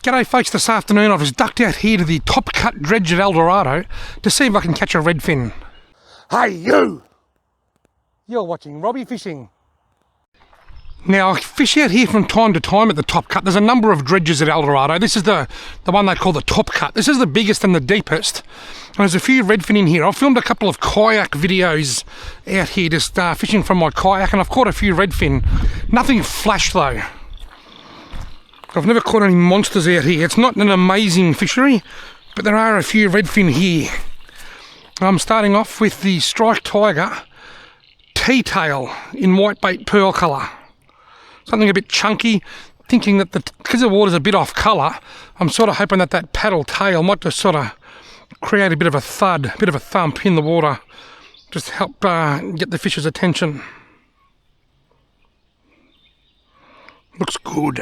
G'day folks, this afternoon I've just ducked out here to the top cut dredge at Eldorado to see if I can catch a redfin. Hey you! You're watching Robbie Fishing. Now I fish out here from time to time at the top cut. There's a number of dredges at Eldorado. This is the one they call the top cut. This is the biggest and the deepest. And there's a few redfin in here. I've filmed a couple of kayak videos out here just fishing from my kayak, and I've caught a few redfin. Nothing flash though. I've never caught any monsters out here. It's not an amazing fishery, but there are a few redfin here. I'm starting off with the Strike Tiger T-tail in whitebait pearl colour. Something a bit chunky, thinking that because the water's a bit off colour, I'm sort of hoping that that paddle tail might just sort of create a bit of a thud, a bit of a thump in the water, just help get the fish's attention. Looks good.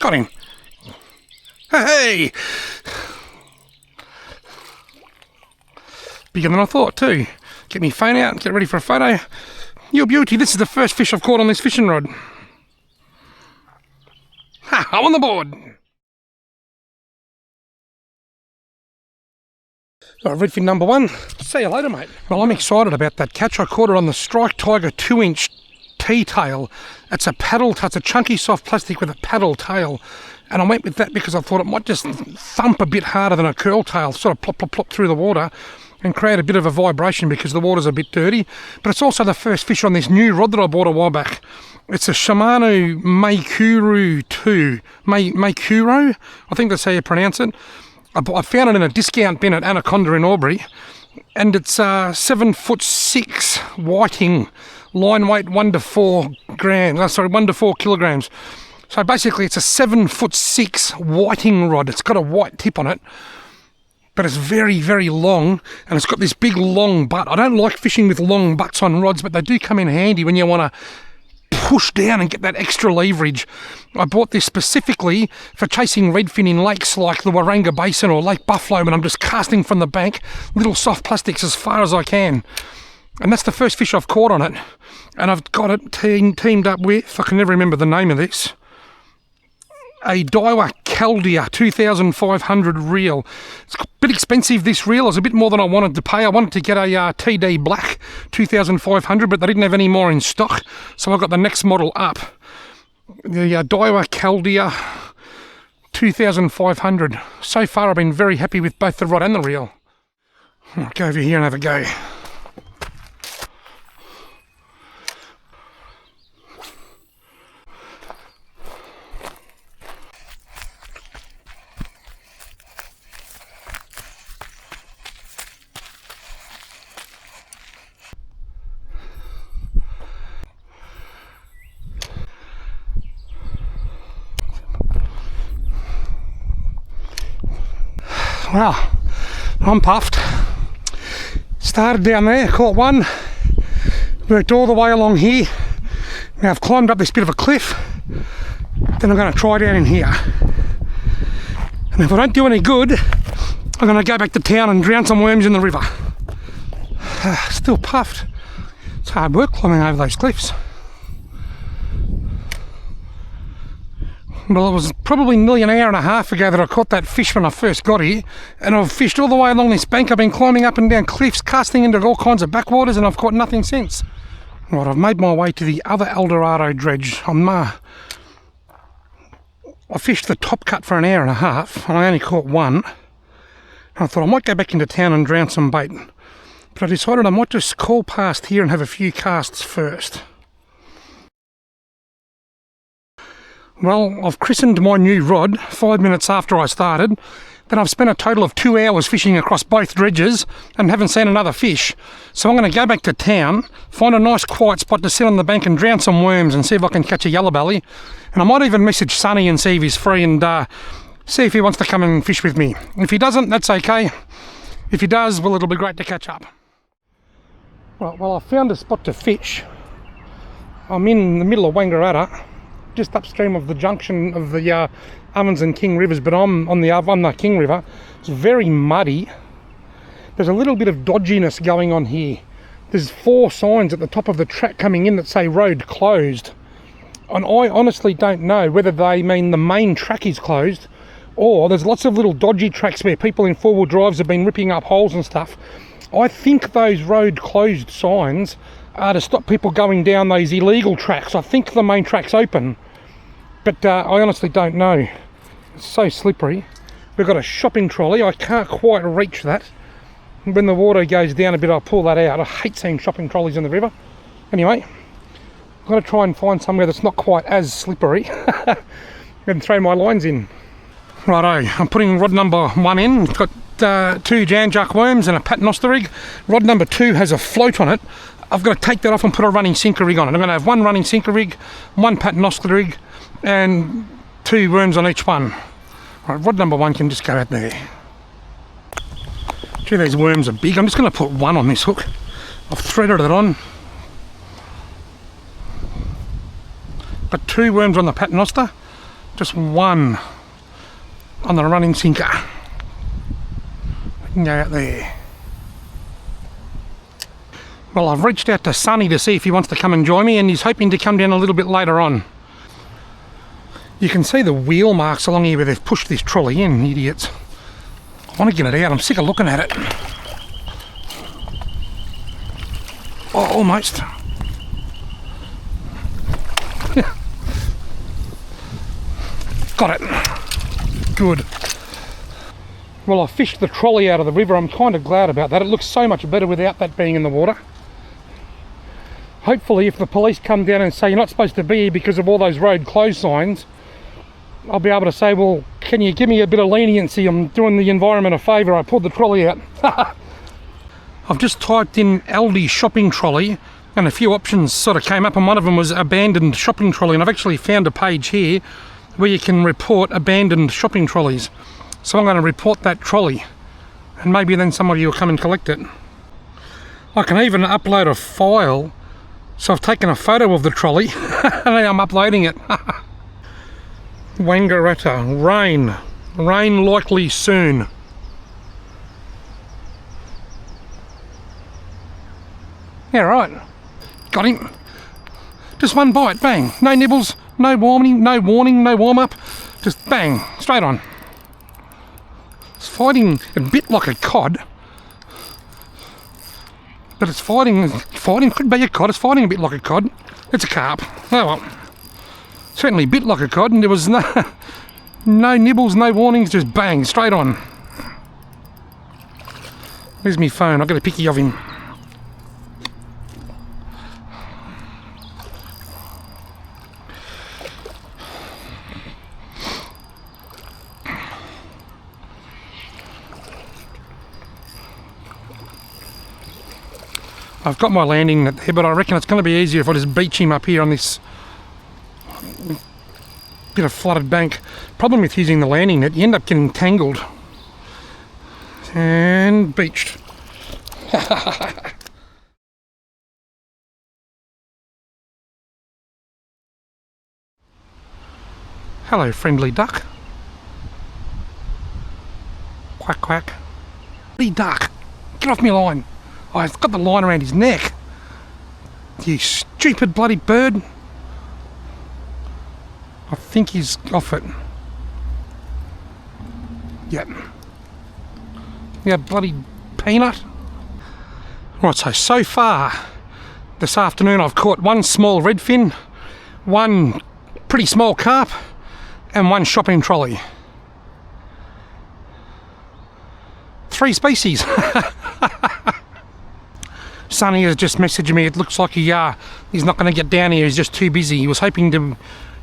Got him. Hey! Bigger than I thought too. Get me phone out and get ready for a photo. Your beauty, this is the first fish I've caught on this fishing rod. Ha! I'm on the board! Alright, redfin number one. See you later, mate. Well, I'm excited about that catch. I caught it on the Strike Tiger 2-inch T-tail. It's a chunky soft plastic with a paddle tail, and I went with that because I thought it might just thump a bit harder than a curl tail, sort of plop plop plop through the water and create a bit of a vibration because the water's a bit dirty. But it's also the first fish on this new rod that I bought a while back. It's a Shimano Maikuro 2. Maikuro, I think that's how you pronounce it. I found it in a discount bin at Anaconda in Albury, and it's 7'6" whiting. Line weight 1 to 4 kilograms. So basically it's a 7'6" whiting rod. It's got a white tip on it, but it's very, very long, and it's got this big long butt. I don't like fishing with long butts on rods, but they do come in handy when you want to push down and get that extra leverage. I bought this specifically for chasing redfin in lakes like the Wangaratta Basin or Lake Buffalo, when I'm just casting from the bank, little soft plastics as far as I can. And that's the first fish I've caught on it. And I've got it teamed up with, I can never remember the name of this, a Daiwa Caldea 2500 reel. It's a bit expensive, this reel. It was a bit more than I wanted to pay. I wanted to get a TD Black 2500, but they didn't have any more in stock, so I got the next model up. The Daiwa Caldea 2500. So far I've been very happy with both the rod and the reel. I'll go over here and have a go. Well, I'm puffed. Started down there, caught one, worked all the way along here. Now I've climbed up this bit of a cliff, then I'm going to try down in here. And if I don't do any good, I'm going to go back to town and drown some worms in the river. Still puffed. It's hard work climbing over those cliffs. Well, it was probably nearly an hour and a half ago that I caught that fish when I first got here, and I've fished all the way along this bank. I've been climbing up and down cliffs, casting into all kinds of backwaters, and I've caught nothing since. Right, I've made my way to the other Eldorado dredge. I fished the top cut for an hour and a half, and I only caught one. I thought I might go back into town and drown some bait, but I decided I might just call past here and have a few casts first. Well, I've christened my new rod 5 minutes after I started. Then I've spent a total of 2 hours fishing across both dredges and haven't seen another fish. So I'm going to go back to town, find a nice quiet spot to sit on the bank and drown some worms and see if I can catch a yellow belly. And I might even message Sonny and see if he's free and See if he wants to come and fish with me. If he doesn't, that's okay. If he does, well, it'll be great to catch up. Right, well, I found a spot to fish. I'm in the middle of Wangaratta, just upstream of the junction of the Ovens and King rivers, but I'm on the King River. It's very muddy. There's a little bit of dodginess going on here. There's 4 signs at the top of the track coming in that say road closed. And I honestly don't know whether they mean the main track is closed, or there's lots of little dodgy tracks where people in 4-wheel drives have been ripping up holes and stuff. I think those road closed signs are to stop people going down those illegal tracks. I think the main track's open, but I honestly don't know. It's so slippery. We've got a shopping trolley. I can't quite reach that. When the water goes down a bit, I'll pull that out. I hate seeing shopping trolleys in the river. Anyway, I've got to try and find somewhere that's not quite as slippery and throw my lines in. Righto, I'm putting rod number 1 in. Got 2 Jan Jack worms and a paternoster rig. Rod number 2 has a float on it. I've got to take that off and put a running sinker rig on it. I'm going to have 1 running sinker rig, 1 paternoster rig, and 2 worms on each one. Right, rod number 1 can just go out there. Gee, these worms are big. I'm just going to put 1 on this hook. I've threaded it on. Got 2 worms on the paternoster, just 1 on the running sinker. I can go out there. Well, I've reached out to Sonny to see if he wants to come and join me, and he's hoping to come down a little bit later on. You can see the wheel marks along here where they've pushed this trolley in, idiots. I want to get it out. I'm sick of looking at it. Oh, almost. Got it. Good. Well, I fished the trolley out of the river. I'm kind of glad about that. It looks so much better without that being in the water. Hopefully, if the police come down and say you're not supposed to be here because of all those road closed signs, I'll be able to say, well, can you give me a bit of leniency? I'm doing the environment a favour. I pulled the trolley out. I've just typed in Aldi shopping trolley and a few options sort of came up, and one of them was abandoned shopping trolley, and I've actually found a page here where you can report abandoned shopping trolleys. So I'm going to report that trolley, and maybe then somebody will come and collect it. I can even upload a file. So I've taken a photo of the trolley and I'm uploading it. Wangaratta, rain likely soon. Yeah, right. Got him. Just 1 bite, bang. No nibbles, no warning, no warm up. Just bang, straight on. It's fighting a bit like a cod. But it's fighting could be a cod. It's fighting a bit like a cod. It's a carp. Oh well. Certainly a bit like a cod, and there was no nibbles, no warnings, just bang, straight on. There's my phone. I've got a picky of him. I've got my landing net there, but I reckon it's going to be easier if I just beach him up here on this bit of flooded bank. Problem with using the landing net, you end up getting tangled. And beached. Hello, friendly duck. Quack, quack. Bloody duck, get off me line. Oh, I've got the line around his neck. You stupid bloody bird. I think he's off it. Yep. Yeah, bloody peanut. Right, so far this afternoon I've caught 1 small redfin, 1 pretty small carp, and 1 shopping trolley. 3 species. Sonny has just messaged me. It looks like he's not going to get down here. He's just too busy. He was hoping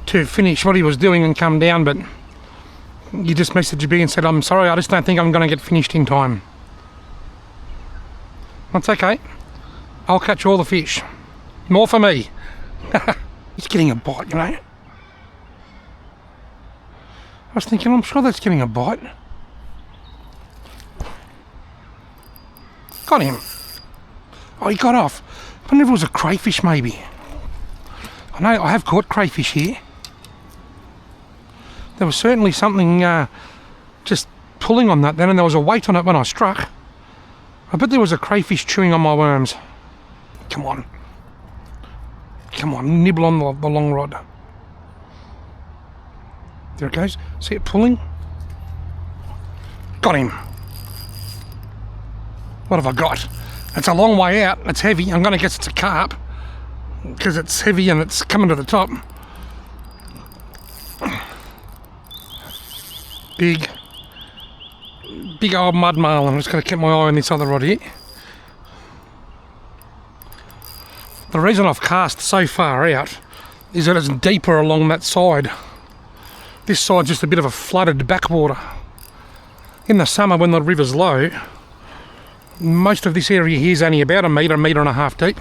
to finish what he was doing and come down, but he just messaged me and said, I'm sorry, I just don't think I'm going to get finished in time. That's okay. I'll catch all the fish. More for me. He's getting a bite, you know. I was thinking, I'm sure that's getting a bite. Got him. Oh, he got off. I wonder if it was a crayfish maybe. I know I have caught crayfish here. There was certainly something just pulling on that then, and there was a weight on it when I struck. I bet there was a crayfish chewing on my worms. Come on. Come on, nibble on the long rod. There it goes. See it pulling? Got him. What have I got? It's a long way out. It's heavy. I'm going to guess it's a carp because it's heavy and it's coming to the top. Big old mud marlin. I'm just going to keep my eye on this other rod here. The reason I've cast so far out is that it's deeper along that side. This side's just a bit of a flooded backwater. In the summer when the river's low, most of this area here is only about a metre and a half deep.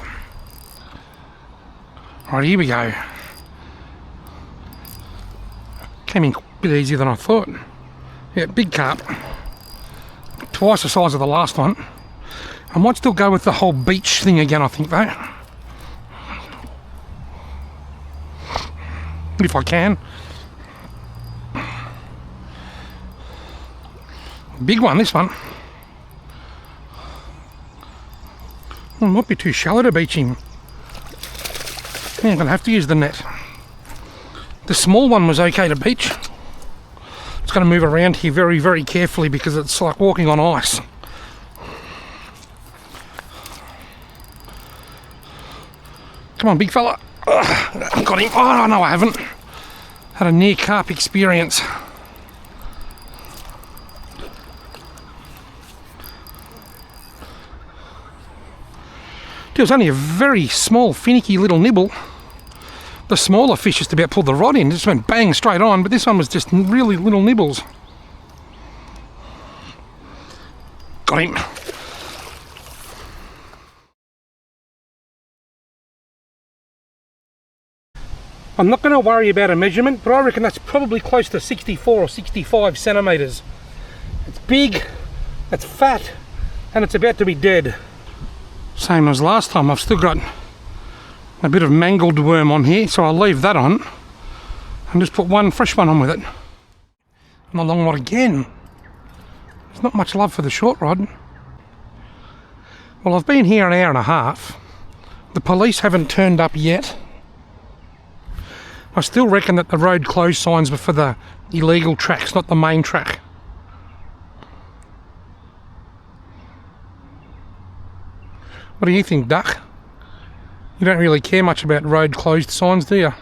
Right, here we go. Came in a bit easier than I thought. Yeah, big carp. Twice the size of the last one. I might still go with the whole beach thing again, I think, though. If I can. Big one, this one. It might be too shallow to beach him. Yeah, I'm going to have to use the net. The small one was okay to beach. It's going to move around here very, very carefully because it's like walking on ice. Come on, big fella. Ugh, got him. Oh, no, I haven't. Had a near carp experience. It was only a very small, finicky little nibble. The smaller fish just about pulled the rod in, just went bang straight on, but this one was just really little nibbles. Got him. I'm not going to worry about a measurement, but I reckon that's probably close to 64 or 65 centimetres. It's big, it's fat, and it's about to be dead. Same as last time, I've still got a bit of mangled worm on here, so I'll leave that on and just put one fresh one on with it. And the long rod again. There's not much love for the short rod. Well, I've been here an hour and a half. The police haven't turned up yet. I still reckon that the road closed signs were for the illegal tracks, not the main track. What do you think, Duck? You don't really care much about road closed signs, do you?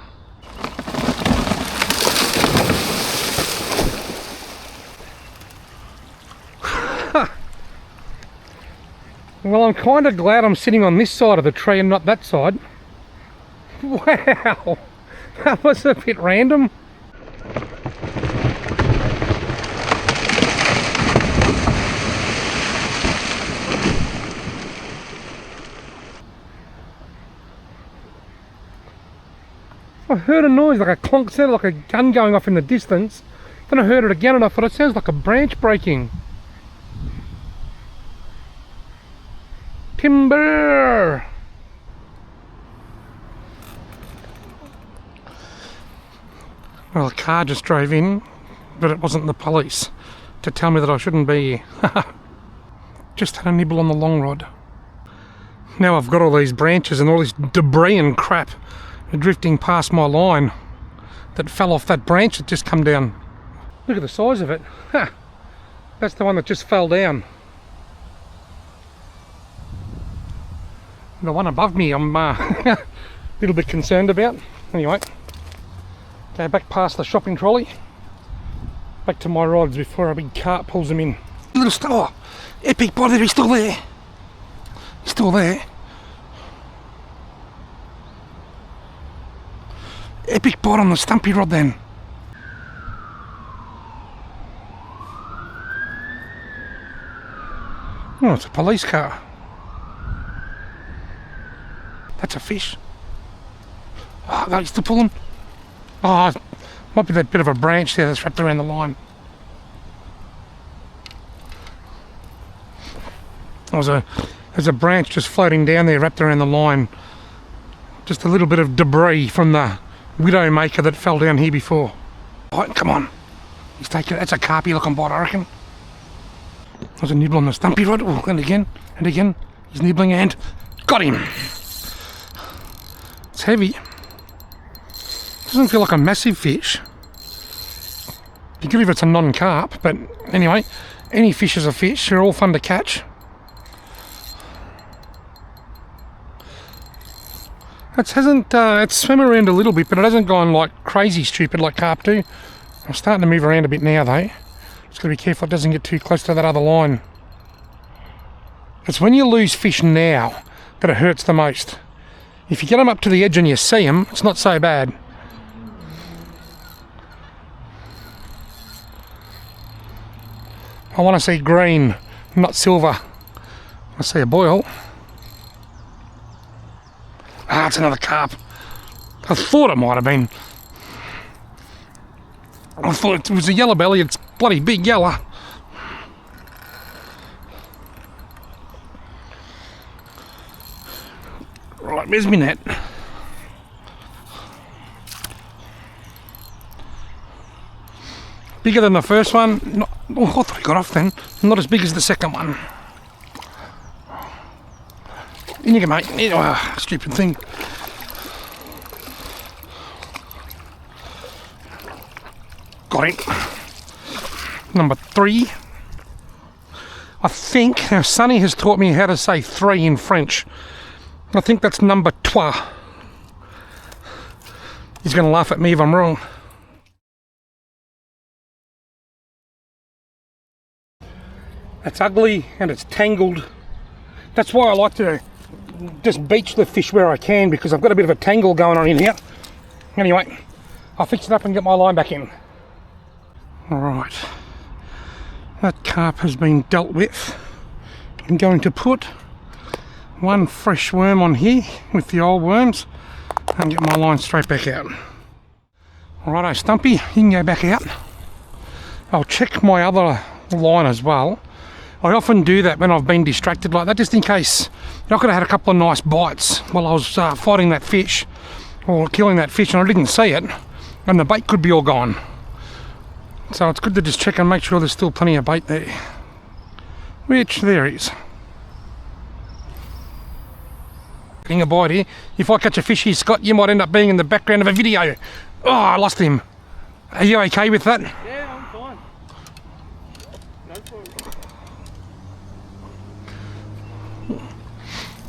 Well, I'm kind of glad I'm sitting on this side of the tree and not that side. Wow, that was a bit random. I heard a noise like a clonk, sounded like a gun going off in the distance. Then I heard it again and I thought it sounds like a branch breaking. Timber! Well, a car just drove in, but it wasn't the police to tell me that I shouldn't be here. Just had a nibble on the long rod. Now I've got all these branches and all this debris and crap drifting past my line that fell off that branch that just come down. Look at the size of it. Ha! That's the one that just fell down. The one above me I'm a little bit concerned about. Anyway, go back past the shopping trolley, back to my rods before a big cart pulls them in. Little star, epic body, he's still there. He's still there. Epic bite on the stumpy rod then. Oh, it's a police car. That's a fish. Oh, he's still pulling. Oh, Might be that bit of a branch there that's wrapped around the line. There's a branch just floating down there wrapped around the line. Just a little bit of debris from the widowmaker that fell down here before. Right, come on. He's taking it. That's a carpy looking bite, I reckon. There's a nibble on the stumpy rod. Oh, and again. He's nibbling and got him. It's heavy. Doesn't feel like a massive fish. Be good if it's a non-carp, but anyway, any fish is a fish. They're all fun to catch. It's swam around a little bit, but it hasn't gone like crazy stupid like carp do. I'm starting to move around a bit now though. Just gotta be careful it doesn't get too close to that other line. It's when you lose fish now that it hurts the most. If you get them up to the edge and you see them, it's not so bad. I want to see green, not silver. I see a boil. Ah, it's another carp. I thought it might have been. I thought it was a yellow belly. It's bloody big yellow. Right, where's my net? Bigger than the first one. Oh, I thought he got off then. Not as big as the second one. In you go, mate. Oh, stupid thing. Got it. Number 3. I think, now Sonny has taught me how to say 3 in French. I think that's number 3. He's going to laugh at me if I'm wrong. It's ugly and it's tangled. That's why I like to just beach the fish where I can, because I've got a bit of a tangle going on in here. Anyway, I'll fix it up and get my line back in. Alright, that carp has been dealt with. I'm going to put one fresh worm on here with the old worms and get my line straight back out. Alrighto, Stumpy, you can go back out. I'll check my other line as well. I often do that when I've been distracted like that, just in case. I could have had a couple of nice bites while I was fighting that fish or killing that fish and I didn't see it, and the bait could be all gone. So it's good to just check and make sure there's still plenty of bait there, which there is. Getting a bite here. If I catch a fish here, Scott, you might end up being in the background of a video. Oh, I lost him. Are you okay with that? Yeah, I'm fine. No problem.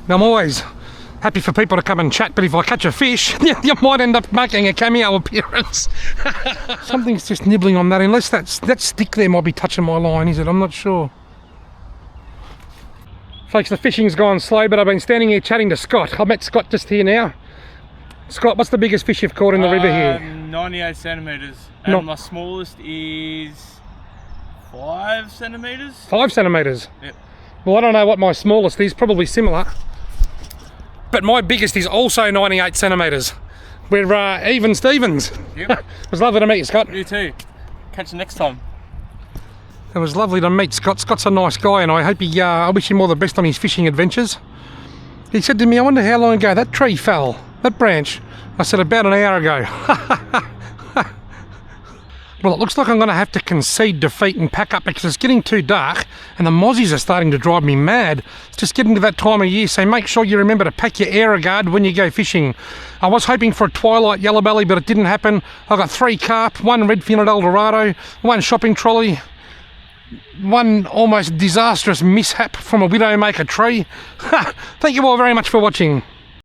I'm always happy for people to come and chat, but if I catch a fish, you might end up making a cameo appearance. Something's just nibbling on that, unless that stick there might be touching my line, is it? I'm not sure. Folks, the fishing's gone slow, but I've been standing here chatting to Scott. I met Scott just here now. Scott, what's the biggest fish you've caught in the river here? 98 centimetres, and my smallest is 5 centimetres. 5 centimetres? Yep. Well, I don't know what my smallest is, probably similar. But my biggest is also 98 centimetres. We're even Stevens. Yep. It was lovely to meet you, Scott. You too. Catch you next time. It was lovely to meet Scott. Scott's a nice guy, and I hope I wish him all the best on his fishing adventures. He said to me, I wonder how long ago that tree fell, that branch. I said, about an hour ago. Well, it looks like I'm going to have to concede defeat and pack up because it's getting too dark and the mozzies are starting to drive me mad. It's just getting to that time of year, so make sure you remember to pack your Aerogard when you go fishing. I was hoping for a twilight yellow belly, but it didn't happen. I got 3 carp, 1 redfin at Eldorado, 1 shopping trolley, 1 almost disastrous mishap from a widowmaker tree. Thank you all very much for watching.